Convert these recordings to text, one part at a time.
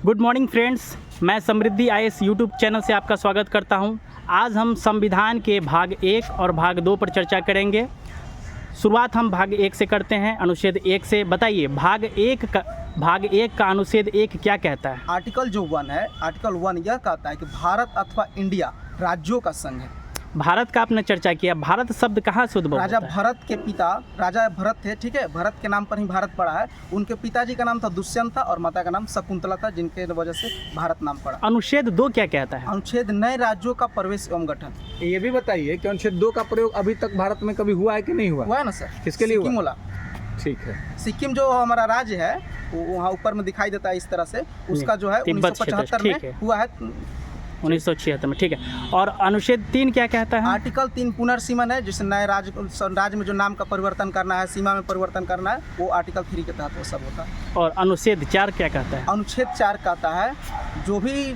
Good morning friends, मैं समृद्धि IAS YouTube channel से आपका स्वागत करता हूं। आज हम संविधान के भाग 1 और भाग 2 पर चर्चा करेंगे। शुरुआत हम भाग 1 से करते हैं, अनुच्छेद 1 से। बताइए भाग 1 का अनुच्छेद 1 क्या कहता है? आर्टिकल जो 1 है, आर्टिकल 1 यह कहता है कि भारत अथवा इंडिया राज्यों का संघ है। भारत का आपने चर्चा किया, भारत शब्द कहाँ से उद्भव राजा होता है? भरत के पिता राजा भरत थे, ठीक है। भरत के नाम पर ही भारत पड़ा है। उनके पिताजी का नाम था दुष्यंत था और माता का नाम शकुंतला था, जिनके वजह से भारत नाम पड़ा। अनुच्छेद 2 क्या कहता है? अनुच्छेद नए राज्यों का प्रवेश एवं गठन। ये भी बताइए कि अनुच्छेद 2 का प्रयोग अभी तक भारत में कभी हुआ है कि नहीं हुआ? हुआ है ना सर? किसके लिए हुआ? सिक्किम वाला। ठीक है। सिक्किम जो हमारा राज्य है वो वहाँ ऊपर में दिखाई देता है इस तरह से। उसका जो है तिब्बत 1975 ठीक है। में हुआ है। 1976 में, ठीक है। और अनुच्छेद 3 क्या कहता है? आर्टिकल 3 पुनर्सीमन है, जिसे नए राज्य में जो नाम का परिवर्तन करना है, सीमा में परिवर्तन करना है, वो आर्टिकल 3 के तहत वो सब होता है। और अनुच्छेद 4 क्या कहता है? अनुच्छेद 4 कहता है जो भी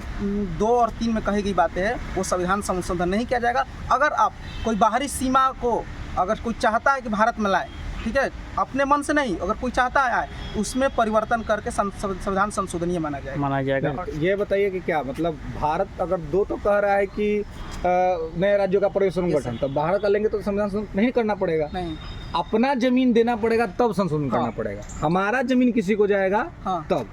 2 और 3 में कही गई बातें हैं वो संविधान संशोधन नहीं किया जाएगा। अगर आप कोई बाहरी सीमा को अगर कोई चाहता है कि भारत में लाए, ठीक है, अपने मन से नहीं, अगर कोई चाहता है उसमें परिवर्तन करके संविधान संशोधनीय माना जाएगा। ये बताइए कि क्या मतलब भारत अगर 2 तो कह रहा है कि नए राज्यों का प्रवेश एवं गठन, तो बाहर का लेंगे तो संविधान संशोधन नहीं करना पड़ेगा। नहीं, अपना जमीन देना पड़ेगा तब संशोधन करना पड़ेगा। हमारा जमीन किसी को जाएगा तब।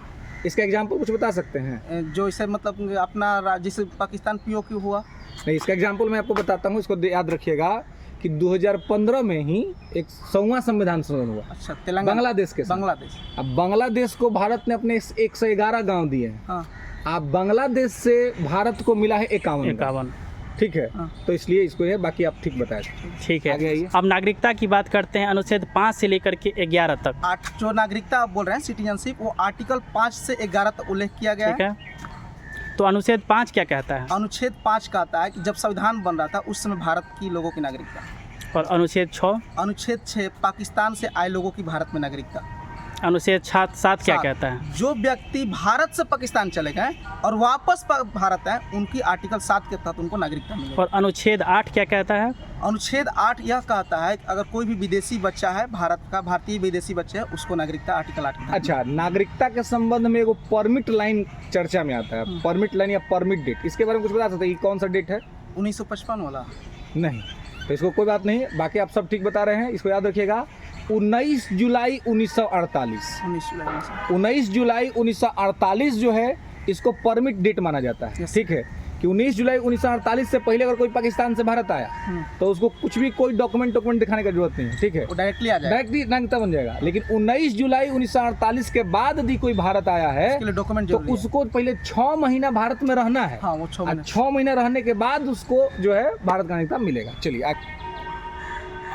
इसका एग्जाम्पल कुछ बता सकते हैं? जो इसे मतलब अपना जैसे पाकिस्तान POQ हुआ। नहीं, इसका एग्जाम्पल मैं आपको बताता हूँ, इसको याद रखिएगा कि 2015 में ही एक 100वां संविधान संशोधन हुआ। अच्छा, तेलंगाना, बांग्लादेश के साथ। बांग्लादेश। अब बांग्लादेश को भारत ने अपने 111 गांव दिए हैं। हाँ। अब बांग्लादेश से भारत को मिला है 51। ठीक है। हाँ। तो इसलिए इसको है, बाकी आप ठीक बताए। ठीक आगे है। आइए। अब नागरिकता की बात करते हैं। अनुच्छेद 5 से लेकर के 11 तक। जो नागरिकता आप बोल रहे हैं सिटीजनशिप, वो आर्टिकल 5 से 11 तक उल्लेख किया गया ठीक है। तो अनुच्छेद 5 क्या कहता है? अनुच्छेद 5 कहता है कि जब संविधान बन रहा था उस समय भारत की लोगों की नागरिकता। और अनुच्छेद 6? अनुच्छेद 6 पाकिस्तान से आए लोगों की भारत में नागरिकता। अनुच्छेद 7 क्या कहता है? जो व्यक्ति भारत से पाकिस्तान चले गए और वापस भारत आए, उनकी आर्टिकल 7 के तहत उनको नागरिकता मिलेगी। और अनुच्छेद 8 क्या कहता है? अनुच्छेद 8 यह कहता है कि अगर कोई भी विदेशी बच्चा है, भारत का भारतीय विदेशी बच्चा है, उसको नागरिकता आर्टिकल 8 के तहत। अच्छा, नागरिकता के संबंध में एगो परमिट लाइन चर्चा में आता है। परमिट लाइन या परमिट डेट, इसके बारे में कुछ बता सकते हैं? कौन सा डेट है? 1955 वाला। नहीं, तो इसको कोई बात नहीं, बाकी आप सब ठीक बता रहे हैं। इसको याद रखिएगा, 19 जुलाई 1948। 19 जुलाई 1948 जो है इसको परमिट डेट माना जाता है। ठीक है कि 19 जुलाई 1948 से पहले अगर कोई पाकिस्तान से भारत आया तो उसको कुछ भी कोई डॉक्यूमेंट दिखाने की जरूरत नहीं है। ठीक है, वो डायरेक्टली आ जाएगा, डायरेक्टली नागरिकता बन जाएगा। लेकिन 19 जुलाई 1948 के बाद यदि कोई भारत आया है डॉक्यूमेंट तो उसको पहले 6 महीना भारत में रहना है। हाँ, वो 6 महीना रहने के बाद उसको जो है भारत का नागरिकता मिलेगा। चलिए,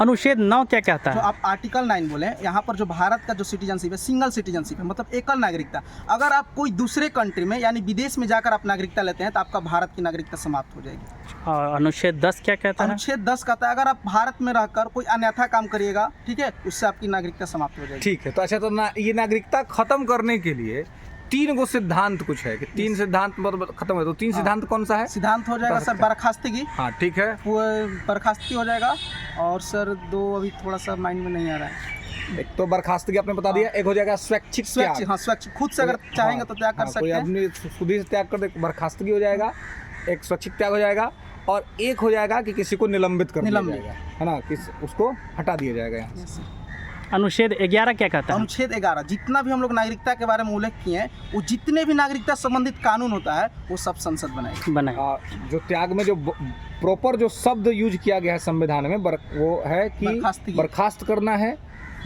अनुच्छेद 9 क्या कहता जो है? आप आर्टिकल 9 बोले, यहाँ पर जो भारत का जो सिटीजनशिप है, सिंगल सिटीजनशिप है, मतलब एकल नागरिकता। अगर आप कोई दूसरे कंट्री में यानी विदेश में जाकर आप नागरिकता लेते हैं तो आपका भारत की नागरिकता समाप्त हो जाएगी। और अनुच्छेद 10 क्या कहता है? अनुच्छेद 10 कहता है अगर आप भारत में रहकर कोई अन्यथा काम करिएगा, ठीक है, उससे आपकी नागरिकता समाप्त हो जाएगी। ठीक है। तो अच्छा, तो ये नागरिकता खत्म करने के लिए 3 गो सिद्धांत कुछ है कि 3 सिद्धांत खत्म है। तो 3 सिद्धांत कौन सा है? सिद्धांत हो जाएगा सर बर्खास्तगी। हाँ, ठीक है, वो बर्खास्तगी हो जाएगा। और सर 2 अभी थोड़ा सा माइंड में नहीं आ रहा है। एक तो बर्खास्तगी आपने बता दिया। एक हो जाएगा स्वैच्छिक त्याग। हाँ, स्वैच्छिक खुद से अगर चाहेंगे तो त्याग कर सकते कोई हैं। अपनी खुद ही से त्याग कर दे, बर्खास्तगी हो जाएगा। एक स्वैच्छिक त्याग हो जाएगा। और एक हो जाएगा कि किसी को निलंबित कर दिया जाएगा, है ना, कि उसको हटा दिया जाएगा यहाँ से। अनुच्छेद 11 क्या कहता है? अनुच्छेद 11 जितना भी हम लोग नागरिकता के बारे में उल्लेख किए हैं, वो जितने भी नागरिकता संबंधित कानून होता है वो सब संसद बनाएगी। जो त्याग में जो प्रॉपर जो शब्द यूज किया गया है संविधान में, वो है कि बर्खास्त करना है,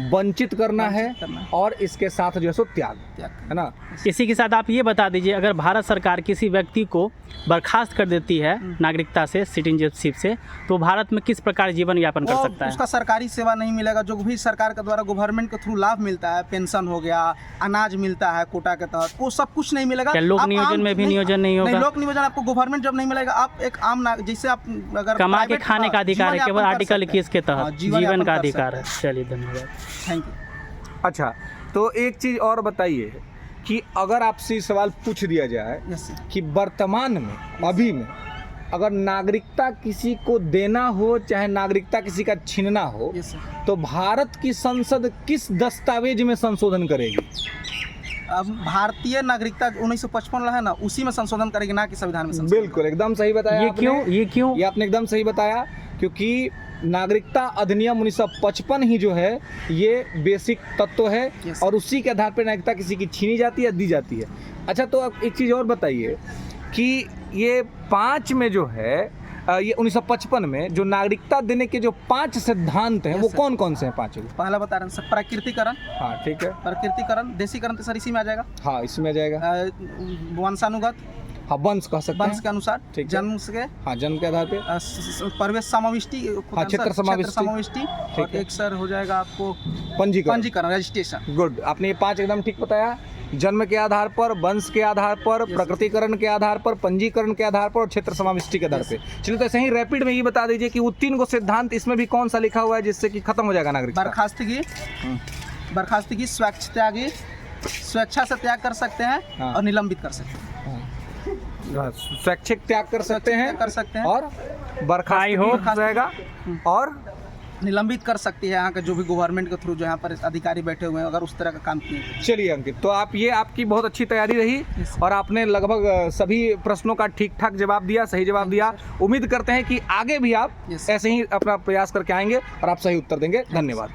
वंचित करना है और इसके साथ जो है सो त्याग, है ना। इसी के साथ आप ये बता दीजिए, अगर भारत सरकार किसी व्यक्ति को बर्खास्त कर देती है नागरिकता से, सिटीजनशिप से, तो भारत में किस प्रकार जीवन यापन कर सकता है? उसका सरकारी सेवा नहीं मिलेगा। जो भी सरकार के द्वारा गवर्नमेंट के थ्रू लाभ मिलता है, पेंशन हो गया, अनाज मिलता है कोटा के तहत, वो सब कुछ नहीं मिलेगा। लोक नियोजन में भी नियोजन नहीं होगा? लोक नियोजन आपको गवर्नमेंट जब नहीं मिलेगा, आप एक आम जैसे आप अगर कमा के खाने का अधिकार है केवल आर्टिकल 21 के तहत, जीवन का अधिकार है। चलिए, धन्यवाद, थैंक यू। अच्छा, तो एक चीज़ और बताइए कि अगर आपसे सवाल पूछ दिया जाए कि वर्तमान में, अभी में, अगर नागरिकता किसी को देना हो चाहे नागरिकता किसी का छीनना हो, तो भारत की संसद किस दस्तावेज में संशोधन करेगी? अब भारतीय नागरिकता 1955 है ना, उसी में संशोधन करेगी, ना कि संविधान में संशोधन। बिल्कुल एकदम सही बताया ये आपने। क्यों ये क्यों ये आपने एकदम सही बताया, क्योंकि नागरिकता अधिनियम 1955 ही जो है ये बेसिक तत्व है Yes. और उसी के आधार पर नागरिकता किसी की छीनी जाती है, दी जाती है। अच्छा, तो अब एक चीज़ और बताइए कि ये 5 में जो है ये 1955 में जो नागरिकता देने के जो 5 सिद्धांत हैं Yes, वो sir. कौन कौन से हैं 5? पहला बता रहे हैं सर, प्राकृतिकरण, हाँ ठीक है, प्रकृतिकरण, देशीकरण तो सर इसी में आ जाएगा। हाँ इसमें आ जाएगा। वंशानुगत, हाँ वंश कह सकते वंश हैं, के अनुसार, ठीक है। जन्म के, हाँ जन्म के आधार पे, परिवेश समाविष्टि, हाँ, क्षेत्र समाविष्टि। और है। एक सर हो जाएगा आपको पंजीकरण। पंजीकरण, रजिस्ट्रेशन। गुड, आपने ये 5 एकदम ठीक बताया। जन्म के आधार पर, वंश के आधार पर, प्रकृतिकरण के आधार पर, पंजीकरण के आधार पर और क्षेत्र समाविष्टि के आधार पे। चलिए, तो ऐसे ही रैपिड में ये बता दीजिए कि वो 3 गो सिद्धांत इसमें भी कौन सा लिखा हुआ है जिससे कि खत्म हो जाएगा नागरिकता? बर्खास्तगी, स्वैच्छिक स्वेच्छा से त्याग कर सकते हैं हाँ। और निलंबित कर सकते हैं। स्वैच्छिक त्याग कर सकते हैं, कर सकते हैं और बर्खास्त हो जाएगा, और निलंबित कर सकती है यहाँ के जो भी गवर्नमेंट के थ्रू जो यहाँ पर अधिकारी बैठे हुए हैं, अगर उस तरह का काम किए। चलिए अंकित, तो आप ये आपकी बहुत अच्छी तैयारी रही और आपने लगभग सभी प्रश्नों का ठीक ठाक जवाब दिया, सही जवाब दिया। उम्मीद करते हैं कि आगे भी आप ऐसे ही अपना प्रयास करके आएंगे और आप सही उत्तर देंगे। धन्यवाद।